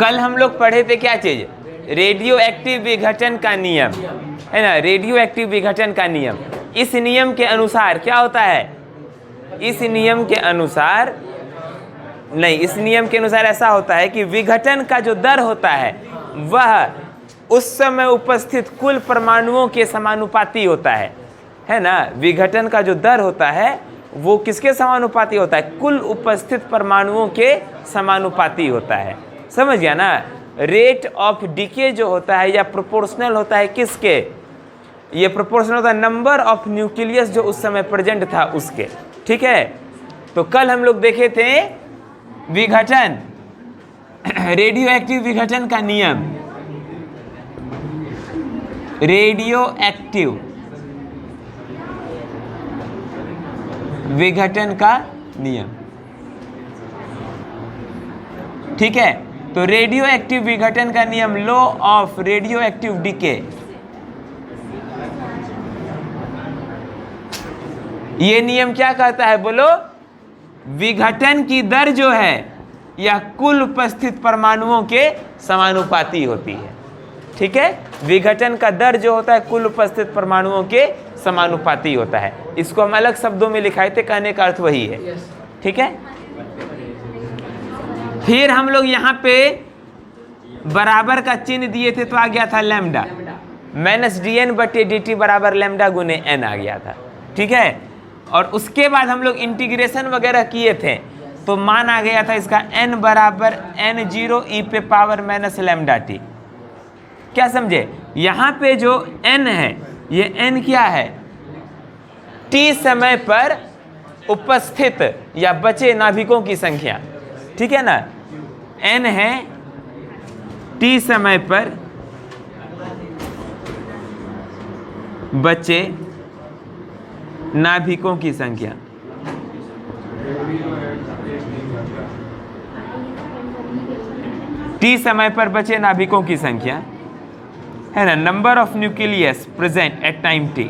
कल हम लोग पढ़े थे क्या चीज, रेडियो एक्टिव विघटन का नियम, है ना, रेडियो एक्टिव विघटन का नियम। इस नियम के अनुसार क्या होता है, इस नियम के अनुसार नहीं, इस नियम के अनुसार ऐसा होता है कि विघटन का जो दर होता है वह उस समय उपस्थित कुल परमाणुओं के समानुपाती होता है ना। विघटन का जो दर होता है वो किसके समानुपाती होता है, कुल उपस्थित परमाणुओं के समानुपाती होता है। समझ गया ना। रेट ऑफ डीके जो होता है या प्रोपोर्शनल होता है किसके, ये प्रोपोर्शनल होता है नंबर ऑफ न्यूक्लियस जो उस समय प्रेजेंट था उसके। ठीक है, तो कल हम लोग देखे थे विघटन, रेडियो एक्टिव विघटन का नियम, रेडियो एक्टिव विघटन का नियम। ठीक है, तो रेडियो एक्टिव विघटन का नियम, law of radioactive decay, ये नियम क्या कहता है बोलो, विघटन की दर जो है यह कुल उपस्थित परमाणुओं के समानुपाती होती है। ठीक है, विघटन का दर जो होता है कुल उपस्थित परमाणुओं के समानुपाती होता है। इसको हम अलग शब्दों में लिखाए थे, कहने का अर्थ वही है। ठीक है, फिर हम लोग यहाँ पे बराबर का चिन्ह दिए थे तो आ गया था लैम्डा, माइनस dn बटे dt बराबर लैम्डा गुने n आ गया था। ठीक है, और उसके बाद हम लोग इंटीग्रेशन वगैरह किए थे तो मान आ गया था इसका n बराबर n0 e पे पावर माइनस लैम्डा t। क्या समझे, यहाँ पे जो n है ये n क्या है, t समय पर उपस्थित या बचे नाभिकों की संख्या। ठीक है ना, n है t समय पर बचे नाभिकों की संख्या। t समय पर बचे नाभिकों की संख्या है ना, number of nucleus present at time t।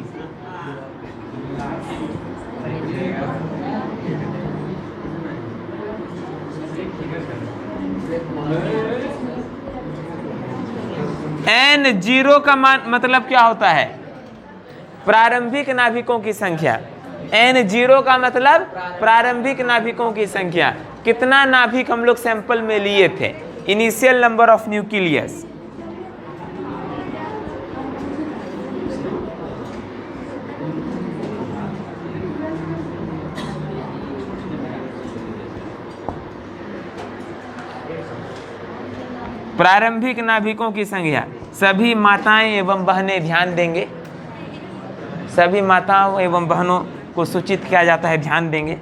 n0 का मान मतलब क्या होता है, प्रारंभिक नाभिकों की संख्या। n0 का मतलब प्रारंभिक नाभिकों की संख्या। कितना नाभिक हम लोग सैंपल में लिए थे, इनिशियल नंबर ऑफ न्यूक्लियस। प्रारंभिक नाभिकों की संख्या। सभी माताएं एवं बहनें ध्यान देंगे, सभी माताओं एवं बहनों को सूचित किया जाता है, ध्यान देंगे।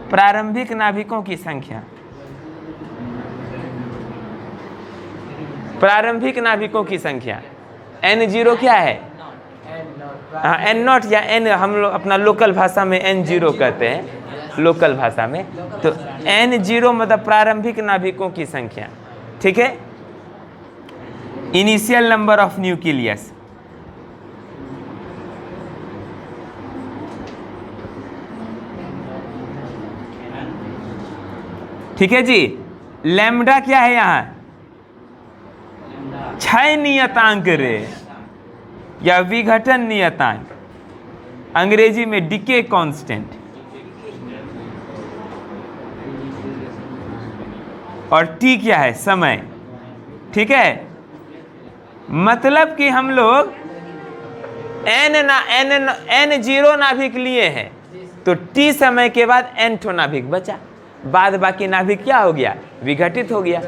प्रारंभिक नाभिकों की संख्या, प्रारंभिक नाभिकों की संख्या n0 क्या है, हाँ n0 या n हम लोग अपना लोकल भाषा में n0 कहते हैं, लोकल भाषा में। तो n0 मतलब प्रारंभिक नाभिकों की संख्या। ठीक है, इनिशियल नंबर ऑफ न्यूक्लियस। ठीक है जी, लैम्डा क्या है यहाँ, क्षय नियतांक रे या विघटन नियतांक, अंग्रेजी में डीके कांस्टेंट। और टी क्या है, समय। ठीक है, मतलब कि हम लोग n0 नाभिक लिए हैं तो t समय के बाद n ठो नाभिक बचा, बाद बाकी नाभिक क्या हो गया, विघटित हो गया।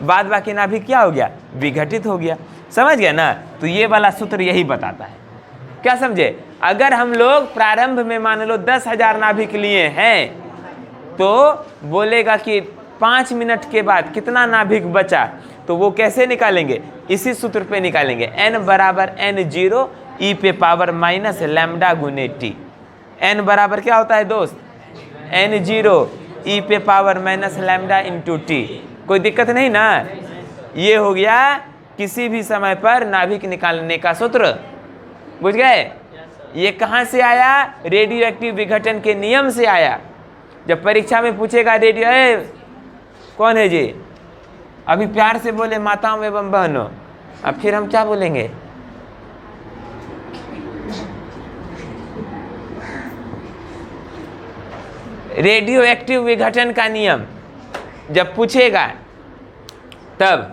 बाद बाकी नाभिक क्या हो गया, विघटित हो गया। समझ गया ना। तो ये वाला सूत्र यही बताता है। क्या समझे, अगर हम लोग प्रारंभ में मान लो 10,000 नाभिक लिए हैं तो बोलेगा कि 5 मिनट के बाद कितना नाभिक बचा, तो वो कैसे निकालेंगे, इसी सूत्र पे निकालेंगे, n बराबर n0 e पे पावर माइनस लैम्डा गुने t। n बराबर क्या होता है दोस्त, n0 e पे power minus lambda into t। कोई दिक्कत नहीं ना। ये हो गया किसी भी समय पर नाभिक निकालने का सूत्र, बुझ गए। ये कहाँ से आया, रेडियो एक्टिव विघटन के नियम से आया। जब परीक्षा में पूछेगा रेडियो कौन है जी, अभी प्यार से बोले माताओं एवं बहनों, अब फिर हम क्या बोलेंगे? रेडियो एक्टिव विघटन का नियम जब पूछेगा तब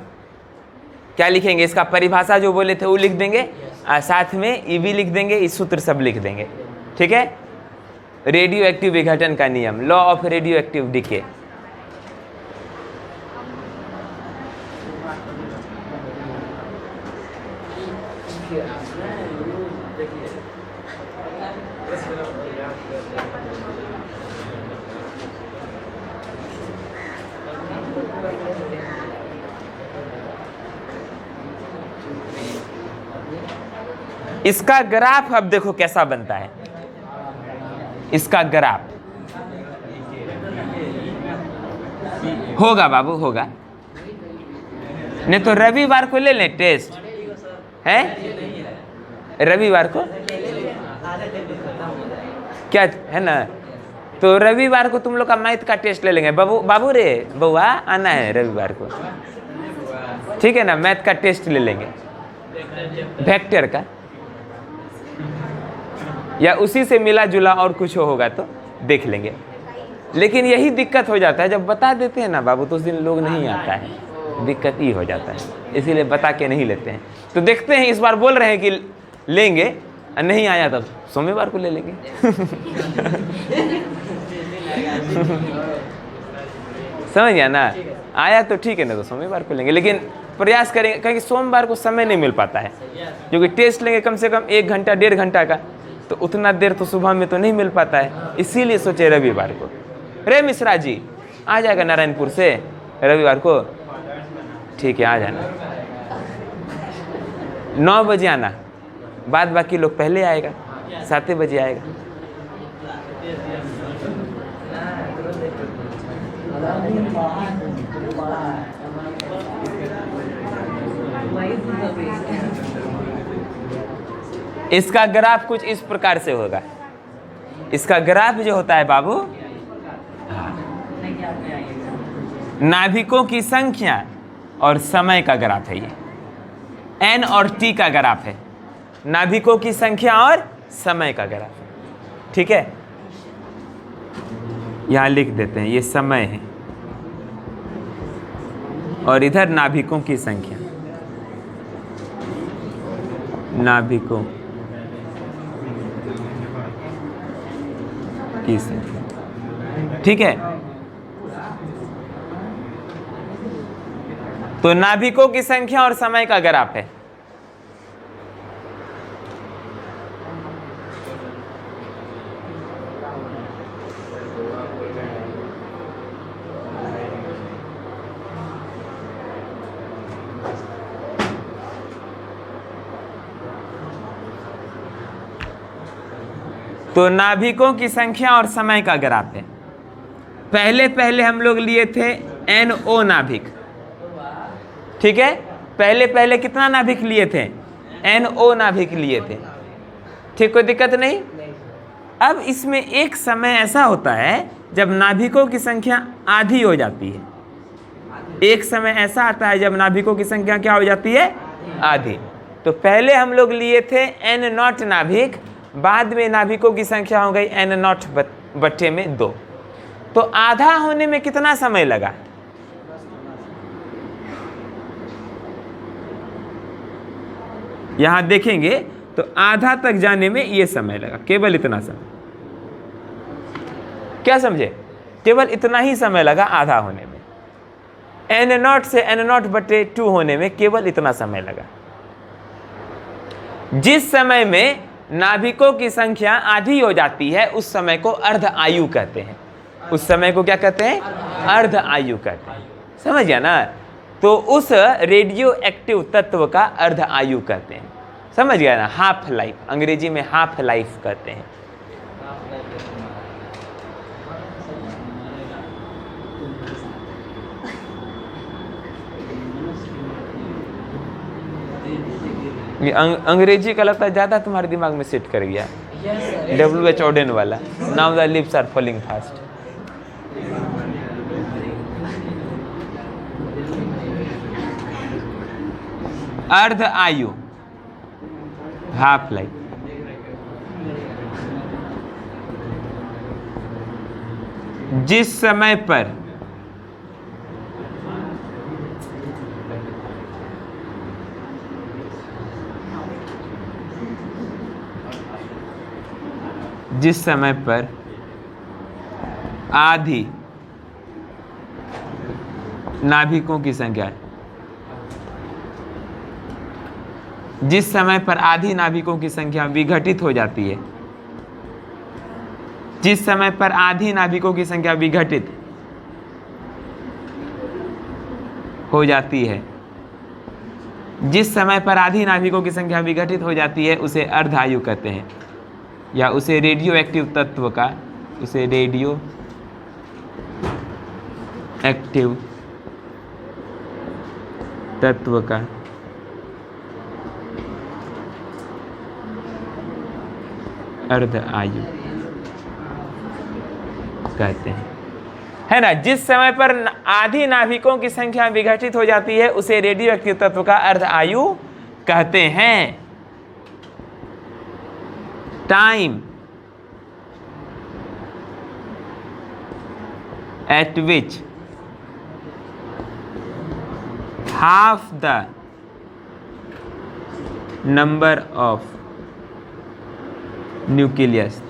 क्या लिखेंगे? इसका परिभाषा जो बोले थे वो लिख देंगे, और साथ में ई भी लिख देंगे, इस सूत्र सब लिख देंगे। ठीक है, रेडियो एक्टिव विघटन का नियम, law of radio active decay. इसका ग्राफ अब देखो कैसा बनता है। इसका ग्राफ होगा बाबू, होगा। नहीं तो रविवार को ले लें टेस्ट, है रविवार को क्या है ना, तो रविवार को तुम लोग का मैथ का टेस्ट ले लेंगे। बाबू रे बउआ आना है रविवार को, ठीक है ना, मैथ का टेस्ट ले लेंगे, वेक्टर का, या उसी से मिला जुला और कुछ होगा तो देख लेंगे। लेकिन यही दिक्कत हो जाता है जब बता देते हैं ना बाबू, तो उस दिन लोग नहीं आता है, दिक्कत ही हो जाता है, इसीलिए बता के नहीं लेते हैं। तो देखते हैं, इस बार बोल रहे हैं कि लेंगे, नहीं आया तब सोमवार को ले लेंगे। समझ गया ना, आया तो ठीक है ना, तो सोमवार को लेंगे, लेकिन प्रयास करेंगे, क्योंकि सोमवार को समय नहीं मिल पाता है, क्योंकि टेस्ट लेंगे कम से कम 1 घंटा 1.5 घंटा का, तो उतना देर तो सुबह में तो नहीं मिल पाता है, इसीलिए सोचे रविवार को। रे मिश्रा जी आ जाएगा नारायणपुर से रविवार को, ठीक है आ जाना, 9 बजे आना, बाद बाकी लोग पहले आएगा, 7 बजे आएगा। इसका ग्राफ कुछ इस प्रकार से होगा। इसका ग्राफ जो होता है बाबू, नाभिकों की संख्या और समय का ग्राफ है, ये एन और टी का ग्राफ है, नाभिकों की संख्या और समय का ग्राफ है। ठीक है, यहां लिख देते हैं, ये समय है और इधर नाभिकों की संख्या, नाभिकों की संख्या। ठीक है, तो नाभिकों की संख्या और समय का ग्राफ है। तो नाभिकों की संख्या और समय का ग्राफ है। पहले हम लोग लिए थे NO नाभिक, ठीक है, पहले कितना नाभिक लिए थे? NO नाभिक लिए थे, ठीक, कोई दिक्कत नहीं। अब इसमें एक समय ऐसा होता है जब नाभिकों की संख्या आधी हो जाती है, एक समय ऐसा आता है जब नाभिकों की संख्या क्या हो जाती है? आधी। तो पहले हम लोग लिए थे N0 नाभिक, बाद में नाभिकों की संख्या हो गई N0/2। तो आधा होने में कितना समय लगा? यहां देखेंगे तो आधा तक जाने में ये समय लगा, केवल इतना समय। क्या समझे? केवल इतना ही समय लगा आधा होने में। N0 से N0/2 होने में केवल इतना समय लगा। जिस समय में नाभिकों की संख्या आधी हो जाती है उस समय को अर्ध आयु कहते हैं। उस समय को क्या कहते हैं? अर्ध आयु कहते हैं। समझ गया ना? तो उस रेडियो एक्टिव तत्व का अर्ध आयु कहते हैं। समझ गया ना? हाफ लाइफ, अंग्रेजी में हाफ लाइफ कहते हैं। ये अंग्रेजी का लगता है ज़्यादा तुम्हारे दिमाग में सेट कर गया। W.H. Auden वाला, now the leaves are falling fast. अर्ध आयु, हाफ लाइफ। जिस समय पर आधी नाभिकों की संख्या, जिस समय पर आधी नाभिकों की संख्या विघटित हो जाती है, जिस समय पर आधी नाभिकों की संख्या विघटित हो जाती है, जिस समय पर आधी नाभिकों की संख्या विघटित हो जाती है उसे अर्धायु कहते हैं, या उसे रेडियो एक्टिव तत्व का, उसे रेडियो एक्टिव तत्व का अर्ध आयु कहते हैं, है ना। जिस समय पर आधी नाभिकों की संख्या विघटित हो जाती है उसे रेडियो एक्टिव तत्व का अर्ध आयु कहते हैं। Time at which half the number of nucleus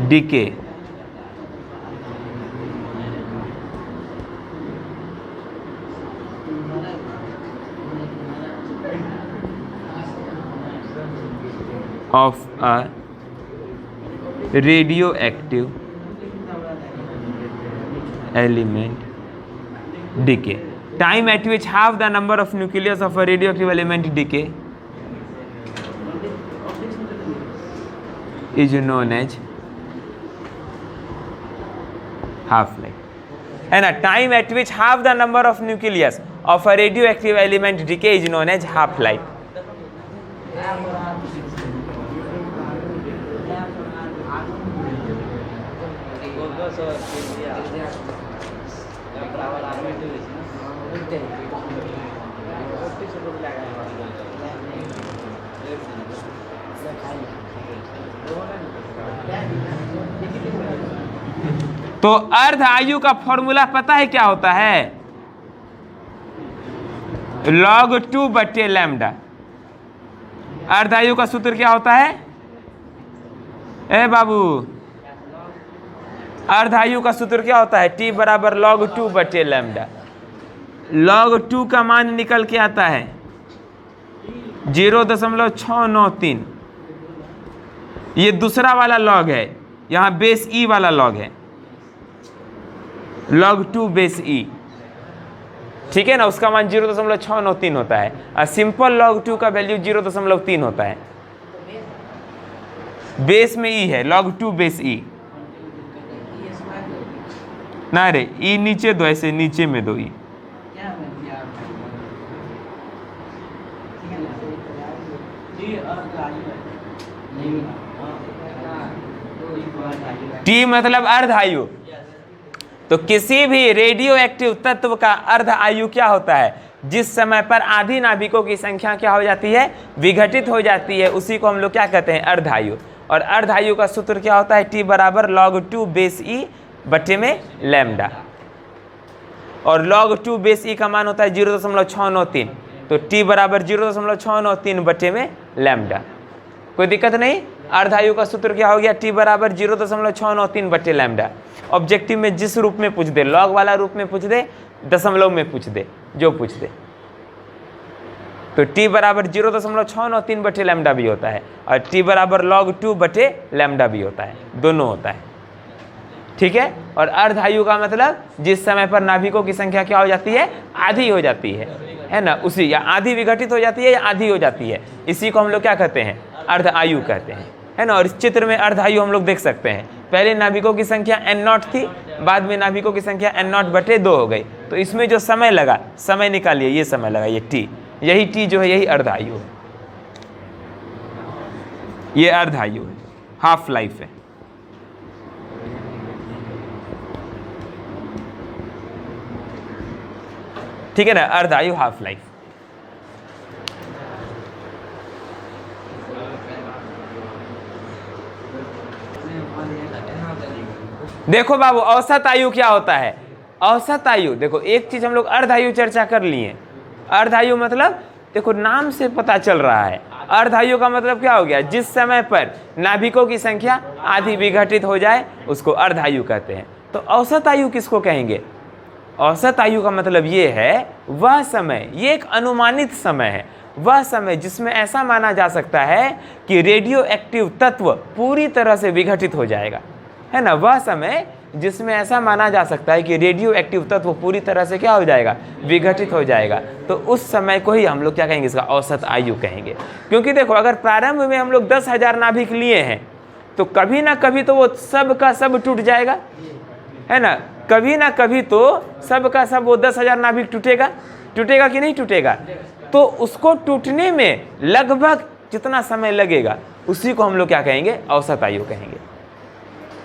decay of a radioactive element decay. Time at which half the number of nucleus of a radioactive element decay is known as half life, है ना। Time at which half the number of nucleus of a radioactive element decay is known as half life. तो अर्ध आयु का formula पता है क्या होता है? log 2 बटे लैम्डा। अर्ध आयु का सूत्र क्या होता है? ए बाबू, अर्ध आयु का सूत्र क्या होता है? T बराबर log 2 बटे लैम्डा। log 2 का मान निकल के आता है 0.693। ये दूसरा वाला log है, यहां बेस E वाला log है, log 2 बेस E, ठीक है ना। उसका मान 0.693 होता है और सिंपल log 2 का वैल्यू 0.3 होता है। बेस में E है, log 2 बेस E ना रे, E नीचे दो, ऐसे नीचे में दो E। T मतलब अर्ध आयु। तो किसी भी रेडियो एक्टिव तत्व का अर्ध आयु क्या होता है? जिस समय पर आधी नाभिकों की संख्या क्या हो जाती है? विघटित हो जाती है, उसी को हम लोग क्या कहते हैं? अर्ध आयु। और अर्ध आयु का सूत्र क्या होता है? T बराबर log 2 बेस E बटे में लैम्डा। और log 2 बेस E का मान होता है 0.693, तो T बराबर 0.693 बटे में लैम्डा। कोई दिक्कत नहीं। अर्ध आयु का सूत्र क्या हो गया? T बराबर 0.693 बटे लैम्डा। ऑब्जेक्टिव में जिस रूप में पूछ दे, लॉग वाला रूप में पूछ दे, दशमलव में पूछ दे, जो पूछ दे, तो T बराबर 0.693 बटे लैम्डा भी होता है और T बराबर log 2 बटे लैम्डा भी होता है, दोनों होता है, ठीक है। और अर्ध आयु का मतलब जिस समय पर नाभिकों की संख्या क्या हो जाती है? आधी हो जाती है ना। उसी, या आधी विघटित हो जाती है या आधी हो जाती है, इसी को हम लोग क्या कहते हैं? अर्ध आयु कहते हैं, है ना। और इस चित्र में अर्ध आयु हम लोग देख सकते हैं। पहले नाभिकों की संख्या n0 थी, बाद में नाभिकों की संख्या n0 बटे 2 हो गई। तो इसमें जो समय लगा, समय निकालिए, ये समय लगा, ये T, यही T जो है यही अर्ध आयु है, ये अर्ध आयु है, हाफ लाइफ है। ठीक है ना, अर्ध आयु, हाफ लाइफ। देखो बाबू, औसत आयु क्या होता है? औसत आयु, देखो एक चीज हम लोग अर्धायु चर्चा कर लिए। अर्धायु मतलब देखो नाम से पता चल रहा है, अर्धायु का मतलब क्या हो गया? जिस समय पर नाभिकों की संख्या आधी विघटित हो जाए उसको अर्धायु कहते हैं। तो औसत आयु किसको कहेंगे? औसत आयु का मतलब ये है वह समय, ये एक अनुमानित समय है, वह समय जिसमें ऐसा माना जा सकता है कि रेडियो एक्टिव तत्व पूरी तरह से विघटित हो जाएगा, है ना। वह समय जिसमें ऐसा माना जा सकता है कि रेडियो एक्टिव तत्व पूरी तरह से क्या हो जाएगा? विघटित हो जाएगा। तो उस समय को ही हम लोग क्या कहेंगे? इसका औसत आयु कहेंगे। क्योंकि देखो अगर प्रारंभ में हम लोग 10,000 नाभिक लिए हैं तो कभी ना कभी तो वो सब का सब टूट जाएगा, है ना। कभी ना कभी तो सब का सब वो 10,000 नाभिक टूटेगा, टूटेगा कि नहीं टूटेगा? तो उसको टूटने में लगभग जितना समय लगेगा उसी को हम लोग क्या कहेंगे? औसत आयु कहेंगे,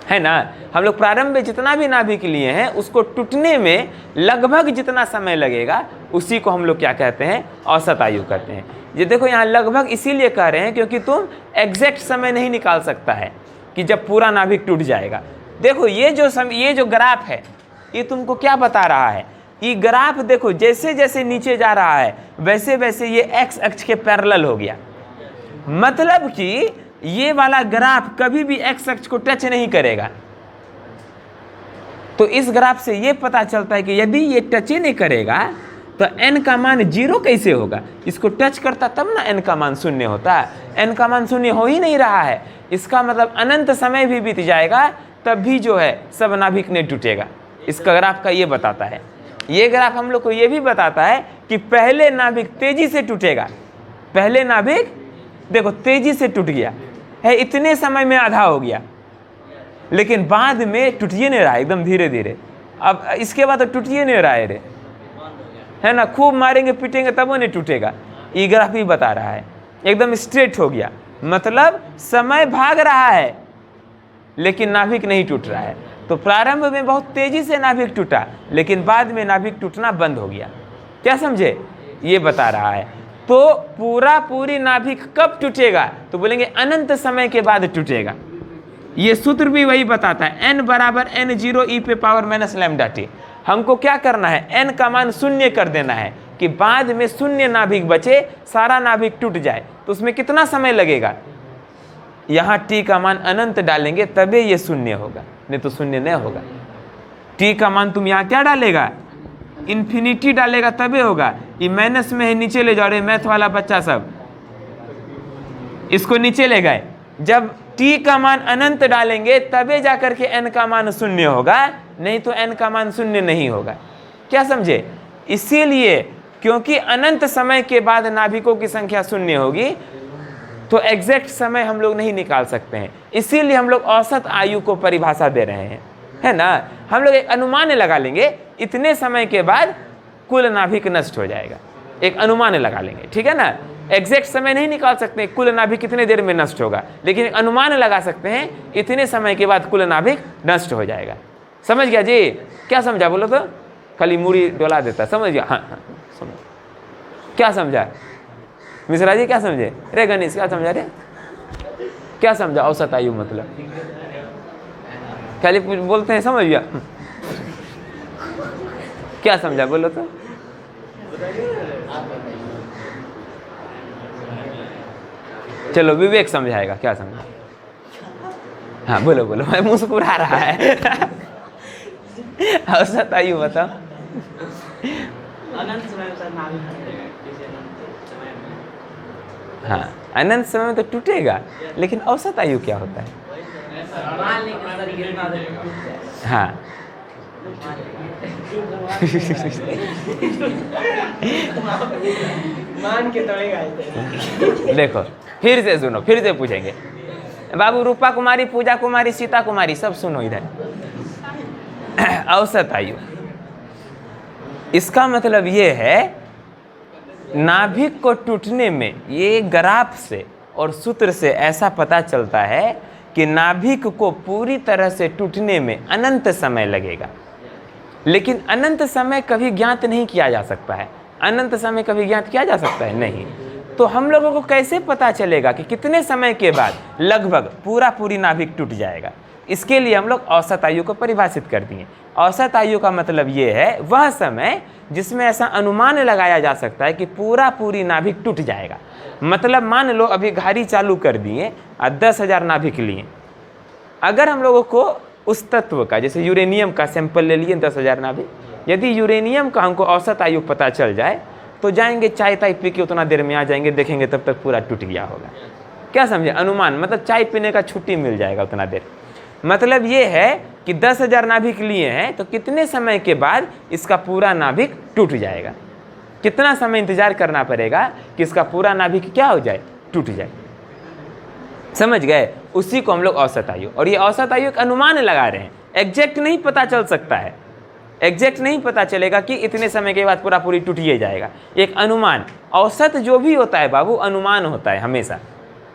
है ना। हम लोग प्रारंभ में जितना भी नाभिक लिए हैं उसको टूटने में लगभग जितना समय लगेगा उसी को हम लोग क्या कहते हैं? औसत आयु कहते हैं। ये देखो यहाँ लगभग इसीलिए कह रहे हैं क्योंकि तुम एग्जैक्ट समय नहीं निकाल सकता है कि जब पूरा नाभिक टूट जाएगा। देखो ये जो ग्राफ है ये तुमको क्या बता रहा है? ये ग्राफ देखो जैसे जैसे नीचे जा रहा है वैसे वैसे ये एक्स अक्ष के पैरेलल हो गया। मतलब कि ये वाला ग्राफ कभी भी एक्स अक्ष को टच नहीं करेगा। तो इस ग्राफ से ये पता चलता है कि यदि ये टच ही नहीं करेगा तो n का मान 0 कैसे होगा? इसको टच करता तब ना n का मान 0 होता है। n का मान 0 हो ही नहीं रहा है, इसका मतलब अनंत समय भी बीत जाएगा तब भी जो है सब नाभिक नहीं टूटेगा। इसका ग्राफ का ये बताता है। ये ग्राफ हम लोग को ये भी बताता है कि पहले नाभिक तेजी से टूटेगा, पहले नाभिक देखो तेजी से टूट गया है, इतने समय में आधा हो गया, लेकिन बाद में टूटिए नहीं रहा, एकदम धीरे धीरे। अब इसके बाद तो टूटिए नहीं रहा है रे, है ना। खूब मारेंगे पीटेंगे तब वो नहीं टूटेगा। ये ग्राफ ही बता रहा है एकदम स्ट्रेट हो गया, मतलब समय भाग रहा है लेकिन नाभिक नहीं टूट रहा है। तो प्रारंभ में बहुत तेजी से नाभिक टूटा लेकिन बाद में नाभिक टूटना बंद हो गया। क्या समझे? ये बता रहा है। तो पूरी नाभिक कब टूटेगा? तो बोलेंगे अनंत समय के बाद टूटेगा। ये सूत्र भी वही बताता है, n बराबर n0 e पे पावर माइनस लैम्डा टी। हमको क्या करना है? n का मान 0 कर देना है कि बाद में 0 नाभिक बचे, सारा नाभिक टूट जाए। तो उसमें कितना समय लगेगा? यहाँ t का मान अनंत डालेंगे तभी ये 0 होगा, नहीं तो 0 नहीं होगा। t का मान तुम यहाँ क्या डालेगा? इन्फिनिटी डालेगा तभी होगा। ये माइनस में है, नीचे ले जाओ रे मैथ वाला बच्चा सब, इसको नीचे ले गए। जब t का मान अनंत डालेंगे तभी जाकर के n का मान 0 होगा, नहीं तो n का मान 0 नहीं होगा। क्या समझे? इसीलिए क्योंकि अनंत समय के बाद नाभिकों की संख्या 0 होगी तो एग्जैक्ट समय हम लोग नहीं निकाल सकते हैं, इसीलिए हम लोग औसत आयु को परिभाषा दे रहे हैं, है ना। हम लोग एक अनुमान लगा लेंगे, इतने समय के बाद कुल नाभिक नष्ट हो जाएगा, एक अनुमान लगा लेंगे, ठीक है ना। एग्जैक्ट समय नहीं निकाल सकते कुल नाभिक कितने देर में नष्ट होगा, लेकिन अनुमान लगा सकते हैं इतने समय के बाद कुल नाभिक नष्ट हो जाएगा। समझ गया जी? क्या समझा बोलो तो? खाली मुड़ी डोला देता, समझ गया? हाँ हाँ समझ। क्या समझा मिश्रा जी? क्या समझे? रे गणेश क्या समझा रे? क्या समझा औसत आयु मतलब? खाली बोलते हैं समझ गया? क्या समझा बोलो तो? चलो विवेक समझाएगा, क्या समझा? हाँ बोलो बोलो, मैं मुस्कुरा रहा है। औसत आयु बताओ। हाँ अनंत समय में तो टूटेगा, लेकिन औसत आयु क्या होता है? हाँ मान के देखो फिर से सुनो, फिर से पूछेंगे। बाबू रूपा कुमारी, पूजा कुमारी, सीता कुमारी सब सुनो इधर। औसत आयु इसका मतलब ये है नाभिक को टूटने में, ये ग्राफ से और सूत्र से ऐसा पता चलता है कि नाभिक को पूरी तरह से टूटने में अनंत समय लगेगा। लेकिन अनंत समय कभी ज्ञात नहीं किया जा सकता है। अनंत समय कभी ज्ञात किया जा सकता है नहीं। तो हम लोगों को कैसे पता चलेगा कि कितने समय के बाद लगभग पूरी नाभिक टूट जाएगा? इसके लिए हम लोग औसत आयु को परिभाषित कर दिए। औसत आयु का मतलब ये है वह समय जिसमें ऐसा अनुमान लगाया जा सकता है कि पूरी नाभिक टूट जाएगा। मतलब मान लो अभी गाड़ी चालू कर दिए और 10,000 नाभिक लिए। अगर हम लोगों को उस तत्व का, जैसे यूरेनियम का सैंपल ले लिए 10,000 नाभिक, यदि यूरेनियम का हमको औसत आयु पता चल जाए तो जाएंगे चाय ताय पी के उतना देर में आ जाएंगे, देखेंगे तब तक पूरा टूट गया होगा। क्या समझे? अनुमान मतलब चाय पीने का छुट्टी मिल जाएगा उतना देर। मतलब ये है कि 10,000 नाभिक लिए हैं तो कितने समय के बाद इसका पूरा नाभिक टूट जाएगा। कितना समय इंतजार करना पड़ेगा कि इसका पूरा नाभिक क्या हो जाए? टूट जाए। समझ गए? उसी को हम लोग औसत आयु, और ये औसत आयु एक अनुमान लगा रहे हैं। एग्जैक्ट नहीं पता चल सकता है, एग्जैक्ट नहीं पता चलेगा कि इतने समय के बाद पूरी टूट ही जाएगा। एक अनुमान, औसत जो भी होता है बाबू अनुमान होता है हमेशा।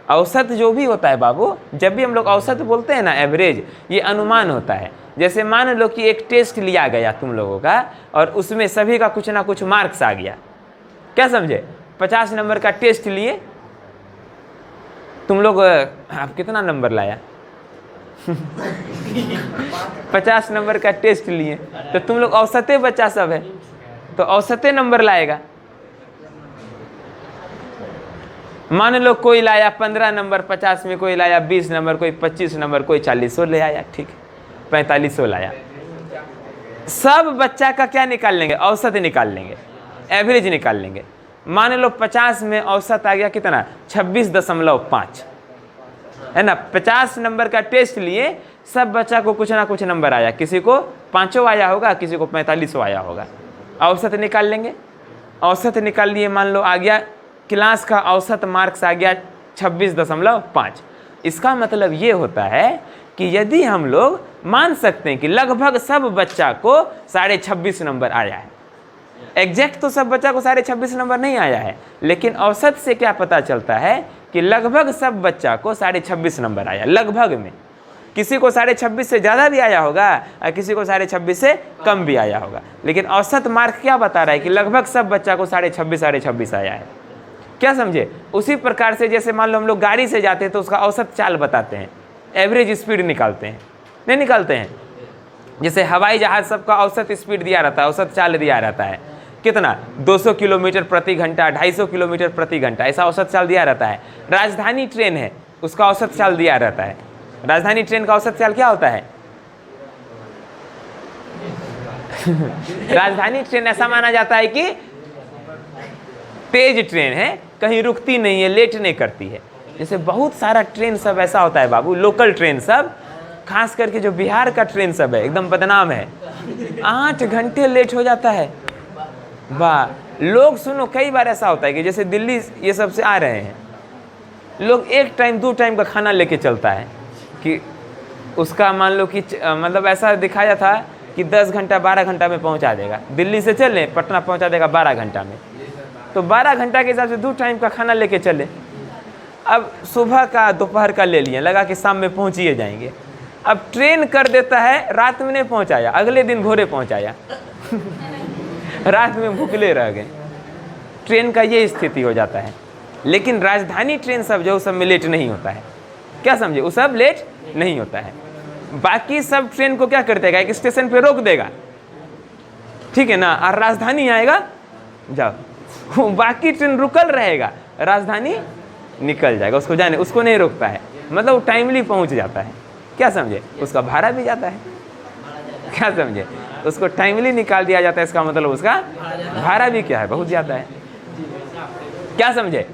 औसत जो भी होता है बाबू, जब भी हम लोग औसत बोलते हैं ना, एवरेज, ये अनुमान होता है। जैसे मान लो कि एक टेस्ट लिया गया तुम लोगों का और उसमें सभी का कुछ ना कुछ मार्क्स आ गया। क्या समझे? 50 नंबर का टेस्ट लिए तुम लोग, आप कितना नंबर लाया? 50 नंबर का टेस्ट लिए तो तुम लोग औसते बच्चा सब है तो औसते नंबर लाएगा। मान लो कोई लाया 15 नंबर 50 में, कोई लाया 20 नंबर, कोई 25 नंबर, कोई 40 ले आया, ठीक है, 45 लाया। सब बच्चा का क्या निकाल लेंगे? औसत निकाल लेंगे, एवरेज निकाल लेंगे। मान लो 50 में औसत आ गया कितना? 26.5 है ना। 50 नंबर का टेस्ट लिए, सब बच्चा को कुछ ना कुछ नंबर आया, किसी को 5 आया होगा, किसी को 45 आया होगा। औसत निकाल लेंगे। औसत निकाल लिए, मान लो आ गया क्लास का औसत मार्क्स आ गया 26.5। इसका मतलब ये होता है कि यदि हम लोग मान सकते हैं कि लगभग सब बच्चा को 26.5 नंबर आया है। एग्जैक्ट तो सब बच्चा को 26.5 नंबर नहीं आया है, लेकिन औसत से क्या पता चलता है कि लगभग सब बच्चा को 26.5 नंबर आया। लगभग में किसी को 26.5 से ज़्यादा भी आया होगा और किसी को 26.5 से कम भी आया होगा, लेकिन औसत मार्क क्या बता रहा है कि लगभग सब बच्चा को 26.5 आया है। क्या समझे? उसी प्रकार से जैसे मान लो हम लोग गाड़ी से जाते हैं तो उसका औसत चाल बताते हैं, एवरेज स्पीड निकालते हैं, नहीं निकालते हैं? जैसे हवाई जहाज सबका औसत स्पीड दिया रहता है, औसत चाल दिया रहता है, कितना? 200 किलोमीटर प्रति घंटा, 250 किलोमीटर प्रति घंटा, ऐसा औसत चाल दिया रहता है। राजधानी ट्रेन है, उसका औसत चाल दिया रहता है। राजधानी ट्रेन का औसत चाल क्या होता है? राजधानी ट्रेन ऐसा माना जाता है कि तेज ट्रेन है, कहीं रुकती नहीं है, लेट नहीं करती है। जैसे बहुत सारा ट्रेन सब ऐसा होता है बाबू, लोकल ट्रेन सब, खास करके जो बिहार का ट्रेन सब है एकदम बदनाम है, 8 घंटे लेट हो जाता है। वाह, लोग सुनो, कई बार ऐसा होता है कि जैसे दिल्ली ये सब से आ रहे हैं लोग, 1 टाइम 2 टाइम का खाना लेके चलता है कि उसका मान लो कि मतलब ऐसा दिखाया था कि 10 घंटा 12 घंटा में पहुंचा देगा। दिल्ली से चले पटना पहुंचा देगा 12 घंटा में, तो 12 घंटा के हिसाब से 2 टाइम का खाना लेके चले। अब सुबह का दोपहर का ले लिए, लगा कि शाम में पहुँच ही जाएंगे। अब ट्रेन कर देता है रात में नहीं पहुँचाया, अगले दिन भोरे पहुँचाया। रात में भूखले रह गए। ट्रेन का ये स्थिति हो जाता है। लेकिन राजधानी ट्रेन सब जो सब में लेट नहीं होता है। क्या समझे? वो सब लेट नहीं होता है। बाकी सब ट्रेन को क्या कर देगा? एक स्टेशन पे रोक देगा, ठीक है ना, और राजधानी आएगा, जाओ। बाकी ट्रेन रुकल रहेगा, राजधानी निकल जाएगा, उसको जाने, उसको नहीं रोकता है। मतलब वो टाइमली पहुंच जाता है। क्या समझे? उसका भाड़ा भी जाता है। क्या समझे? उसको टाइमली निकाल दिया जाता है, इसका मतलब उसका भाड़ा भी क्या है? बहुत ज़्यादा है। क्या समझे?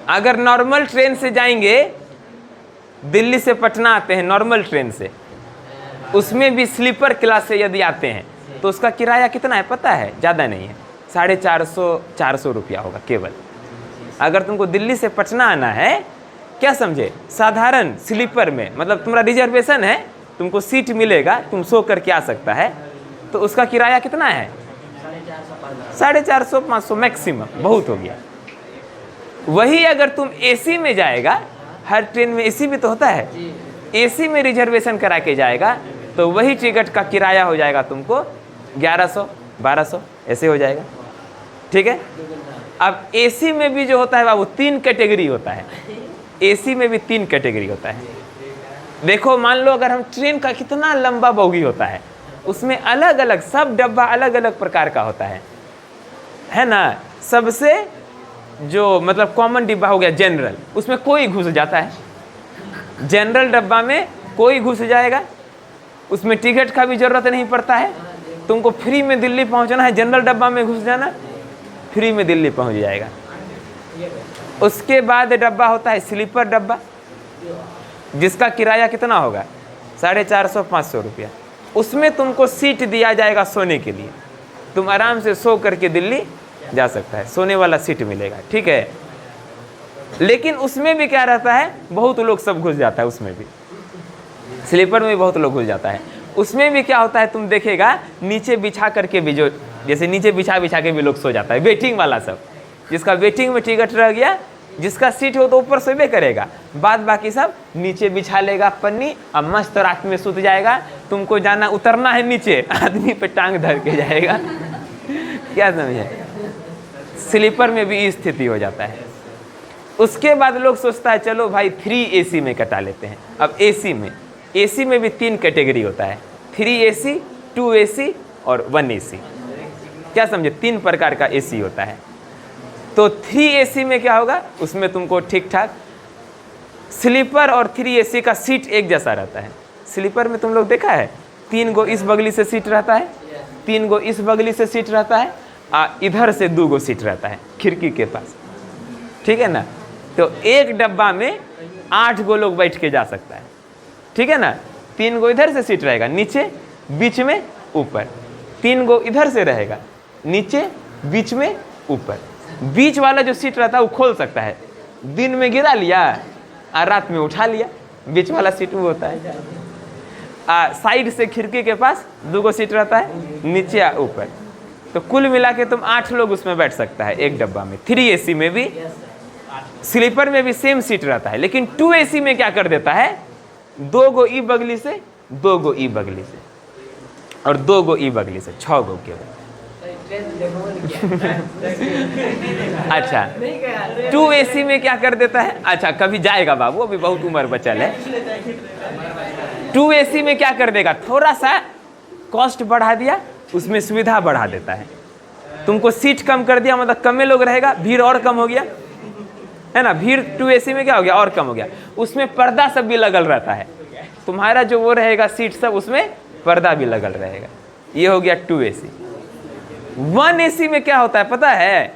अगर नॉर्मल ट्रेन से जाएंगे, दिल्ली से पटना आते हैं नॉर्मल ट्रेन से, उसमें भी स्लीपर क्लास से यदि आते हैं तो उसका किराया कितना है पता है? ज़्यादा नहीं है, 450 रुपया होगा केवल। अगर तुमको दिल्ली से पटना आना है, क्या समझे, साधारण स्लीपर में, मतलब तुम्हारा रिजर्वेशन है, तुमको सीट मिलेगा, तुम सो करके आ सकता है, तो उसका किराया कितना है? 450-500 मैक्सिमम, बहुत हो गया। वही अगर तुम एसी में जाएगा, हर ट्रेन में एसी भी तो होता है, एसी में रिजर्वेशन करा के जाएगा तो वही टिकट का किराया हो जाएगा तुमको 1100, 1200 ऐसे हो जाएगा। ठीक है। अब एसी में भी जो होता है बाबू 3 कैटेगरी होता है। एसी में भी 3 कैटेगरी होता है। देखो मान लो अगर हम ट्रेन का कितना लंबा बोगी होता है, उसमें अलग अलग सब डब्बा अलग अलग प्रकार का होता है ना। सबसे जो मतलब कॉमन डिब्बा हो गया जनरल, उसमें कोई घुस जाता है। जनरल डब्बा में कोई घुस जाएगा, उसमें टिकट का भी जरूरत नहीं पड़ता है। तुमको फ्री में दिल्ली पहुंचना है, जनरल डब्बा में घुस जाना, फ्री में दिल्ली पहुंच जाएगा। उसके बाद डब्बा होता है स्लीपर डब्बा, जिसका किराया कितना होगा 450-500 रुपया। उसमें तुमको सीट दिया जाएगा सोने के लिए, तुम आराम से सो करके दिल्ली जा सकता है, सोने वाला सीट मिलेगा। ठीक है। लेकिन उसमें भी क्या रहता है, बहुत लोग सब घुस जाता है। उसमें भी स्लीपर में भी बहुत लोग घुस जाता है। उसमें भी क्या होता है तुम देखेगा, नीचे बिछा करके भी जो जैसे नीचे बिछा के भी लोग सो जाता है, वेटिंग वाला सब। जिसका वेटिंग में टिकट रह गया, जिसका सीट हो तो ऊपर सोबे करेगा, बाद बाकी सब नीचे बिछा लेगा पन्नी और मस्त रात में सूत जाएगा। तुमको जाना उतरना है नीचे, आदमी पे टांग धर के जाएगा। क्या समझे। स्लीपर में भी स्थिति हो जाता है। उसके बाद लोग सोचता है चलो भाई 3 AC में कटा लेते हैं। अब एसी में भी 3 कैटेगरी होता है, 3 AC, 2 AC और 1 AC। क्या समझे, 3 प्रकार का एसी होता है। तो 3 AC में क्या होगा, उसमें तुमको ठीक ठाक स्लीपर और 3 AC का सीट एक जैसा रहता है। स्लीपर में तुम लोग देखा है 3 गो इस बगली से सीट रहता है, 3 गो इस बगली से सीट रहता है, इधर से 2 गो सीट रहता है खिड़की के पास। ठीक है ना। तो एक डब्बा में 8 गो लोग बैठ के जा सकता है। ठीक है ना। 3 गो इधर से सीट रहेगा नीचे, बीच में, ऊपर। 3 गो इधर से रहेगा नीचे, बीच में, ऊपर। बीच वाला जो सीट रहता है वो खोल सकता है, दिन में गिरा लिया और रात में उठा लिया। बीच वाला सीट वो होता है। साइड से खिड़की के पास 2 गो सीट रहता है, नीचे या ऊपर। तो कुल मिला के तुम 8 लोग उसमें बैठ सकता है एक डब्बा में। 3 AC में भी, स्लीपर में भी सेम सीट रहता है। लेकिन 2 AC में क्या कर देता है, 2 गो ई बगली से, 2 गो ई बगली से और 2 गो ई बगली से, 6 गो केवल। अच्छा 2 AC में क्या कर देता है, अच्छा कभी जाएगा बाबू, अभी बहुत उम्र बचल है। 2 AC में क्या कर देगा, थोड़ा सा कॉस्ट बढ़ा दिया, उसमें सुविधा बढ़ा देता है। तुमको सीट कम कर दिया, मतलब कम में लोग रहेगा, भीड़ और कम हो गया, है ना। भीड़ 2 AC में क्या हो गया, और कम हो गया। उसमें पर्दा सब भी लगल रहता है, तुम्हारा जो वो रहेगा सीट सब, उसमें पर्दा भी लगल रहेगा। ये हो गया 2 AC। 1 AC में क्या होता है पता है,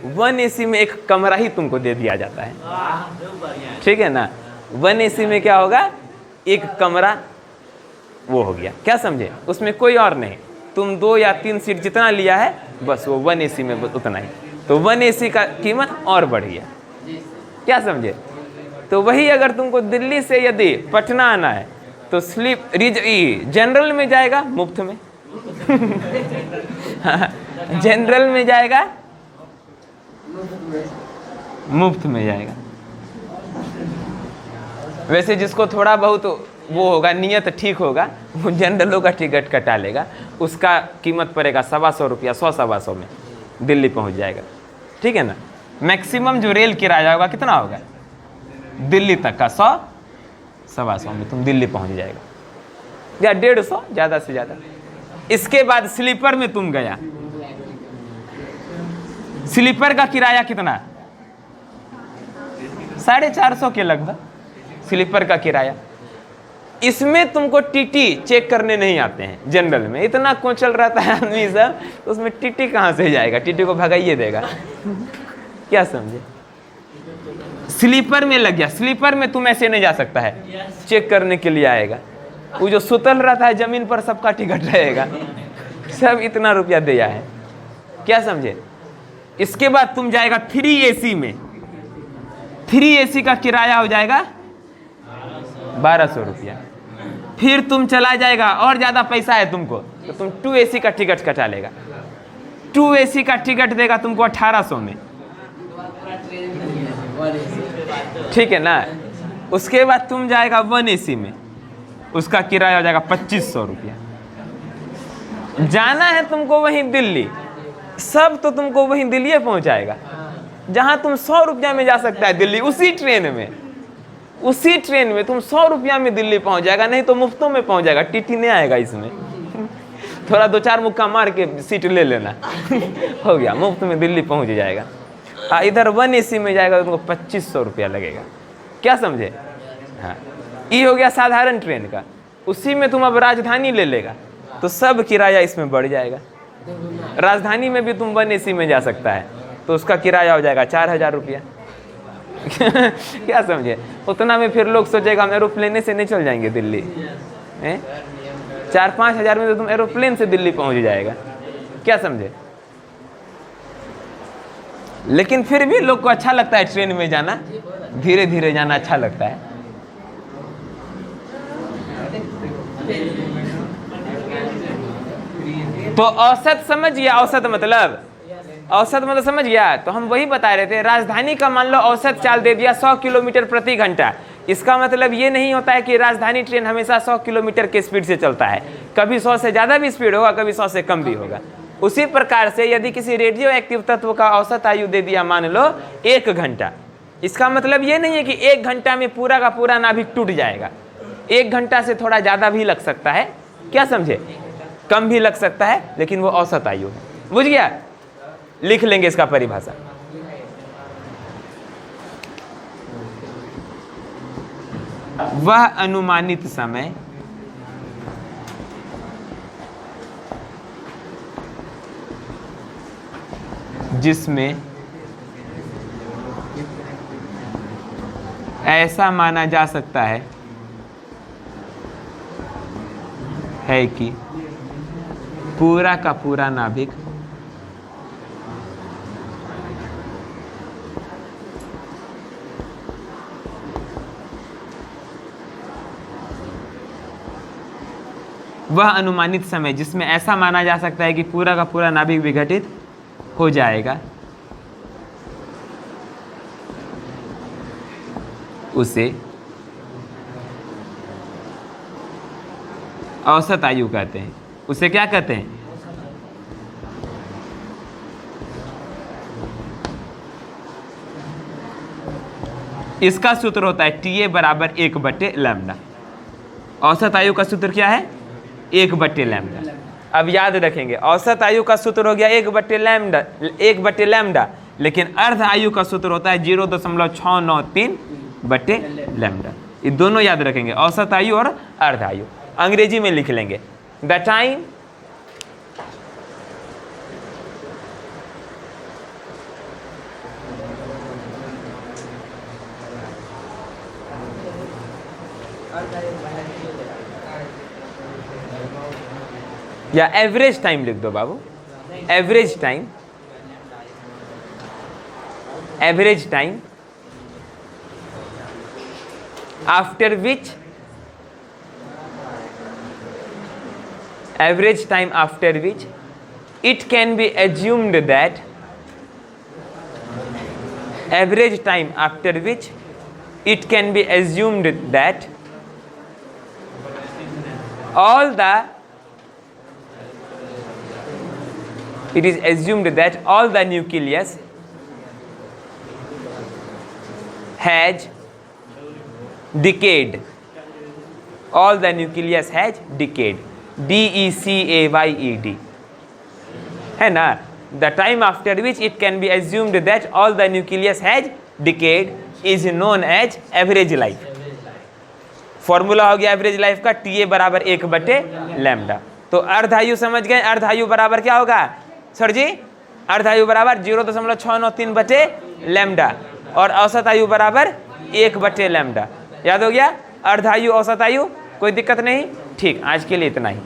1 AC में एक कमरा ही तुमको दे दिया जाता है। ठीक है ना। 1 AC में क्या होगा, एक कमरा वो हो गया। क्या समझे, उसमें कोई और नहीं, तुम 2 या 3 सीट जितना लिया है बस वो 1 AC में उतना ही। तो 1 AC का कीमत और बढ़ गया। क्या समझे। तो वही अगर तुमको दिल्ली से यदि पटना आना है तो जनरल में जाएगा मुफ्त में। जनरल में जाएगा मुफ्त में जाएगा। वैसे जिसको थोड़ा बहुत वो होगा, नियत ठीक होगा, वो जनरलों का टिकट कटा लेगा, उसका कीमत पड़ेगा 125 रुपया, 100-125 में दिल्ली पहुंच जाएगा। ठीक है ना। मैक्सिमम जो रेल किराया होगा कितना होगा, दिल्ली तक का 100-125 में तुम दिल्ली पहुंच जाएगा, या 150 ज़्यादा से ज़्यादा। इसके बाद स्लीपर में तुम गया, स्लीपर का किराया कितना, 450 के लगभग स्लीपर का किराया। इसमें तुमको टीटी चेक करने नहीं आते हैं। जनरल में इतना कोचल रहता है आदमी सब, तो उसमें टीटी कहाँ से जाएगा, टीटी को भगाइए देगा। क्या समझे। स्लीपर में लग गया, स्लीपर में तुम ऐसे नहीं जा सकता है, चेक करने के लिए आएगा। वो जो सुतल रहता है जमीन पर, सबका टिकट रहेगा, सब इतना रुपया दिया है। क्या समझे। इसके बाद तुम जाएगा 3 AC में, 3 AC का किराया हो जाएगा 1200 रुपया। फिर तुम चला जाएगा, और ज़्यादा पैसा है तुमको तो तुम 2 AC का टिकट कटा लेगा। 2 AC का टिकट देगा तुमको 1800 में। ठीक है ना। उसके बाद तुम जाएगा 1 AC में, उसका किराया हो जाएगा 2500 रुपया। जाना है तुमको वहीं दिल्ली, सब तो तुमको वहीं दिल्ली पहुंचाएगा। जहां तुम 100 रुपया में जा सकता है दिल्ली, उसी ट्रेन में तुम 100 रुपया में दिल्ली पहुंच जाएगा, नहीं तो मुफ्तों में पहुंच जाएगा। टीटी नहीं आएगा इसमें, थोड़ा 2-4 मुक्का मार के सीट ले लेना हो गया, मुफ्त में दिल्ली पहुंच जाएगा। इधर 1 AC में जाएगा तो तुमको 2500 रुपया लगेगा। क्या समझे? हाँ, ये हो गया साधारण ट्रेन का। उसी में तुम अब राजधानी ले लेगा तो सब किराया इसमें बढ़ जाएगा। राजधानी में भी तुम 1 AC में जा सकता है तो उसका किराया हो जाएगा 4000 रुपया। क्या समझे? उतना में फिर लोग सोचेगा हम एरोप्लेन से नहीं चल जाएंगे दिल्ली, 4-5 हज़ार में तो तुम एरोप्लेन से दिल्ली पहुंच जाएगा। क्या समझे? लेकिन फिर भी लोग को अच्छा लगता है ट्रेन में जाना, धीरे धीरे जाना अच्छा लगता है। तो औसत समझ गया? औसत मतलब समझ गया? तो हम वही बता रहे थे, राजधानी का मान लो औसत चाल दे दिया 100 किलोमीटर प्रति घंटा। इसका मतलब ये नहीं होता है कि राजधानी ट्रेन हमेशा 100 किलोमीटर के स्पीड से चलता है, कभी 100 से ज़्यादा भी स्पीड होगा, कभी 100 से कम भी होगा। उसी प्रकार से यदि किसी रेडियो एक्टिव तत्व का औसत आयु दे दिया मान लो 1 घंटा, इसका मतलब ये नहीं है कि 1 घंटा में पूरा का पूरा नाभिक टूट जाएगा। 1 घंटा से थोड़ा ज़्यादा भी लग सकता है, क्या समझे, कम भी लग सकता है, लेकिन वो औसत आयु है। बुझ गया? लिख लेंगे इसका परिभाषा। वह अनुमानित समय जिसमें ऐसा माना जा सकता है कि पूरा का पूरा नाभिक वह अनुमानित समय जिसमें ऐसा माना जा सकता है कि पूरा का पूरा नाभिक विघटित हो जाएगा, उसे औसत आयु कहते हैं। उसे क्या कहते हैं? इसका सूत्र होता है TA बराबर 1/λ। औसत आयु का सूत्र क्या है? 1/λ। अब याद रखेंगे, औसत आयु का सूत्र हो गया 1/λ, लेकिन अर्ध आयु का सूत्र होता है 0.693/λ। ये दोनों याद रखेंगे, औसत आयु और अर्ध आयु। अंग्रेजी में लिख लेंगे द टाइम या एवरेज टाइम लिख दो बाबू, average time after which it can be assumed that all the nucleus has decayed. All the nucleus has decayed. DECAYED है ना? The time after which it can be assumed that all the nucleus has decayed is known as average life. Formula हो गया average life का TA बराबर 1/λ। तो अर्धायु समझ गए? अर्धायु बराबर क्या होगा सर जी? अर्धायु बराबर 0.693/λ और औसत आयु बराबर 1/λ। याद हो गया? अर्धायु औसत आयु, कोई दिक्कत नहीं? ठीक, आज के लिए इतना ही।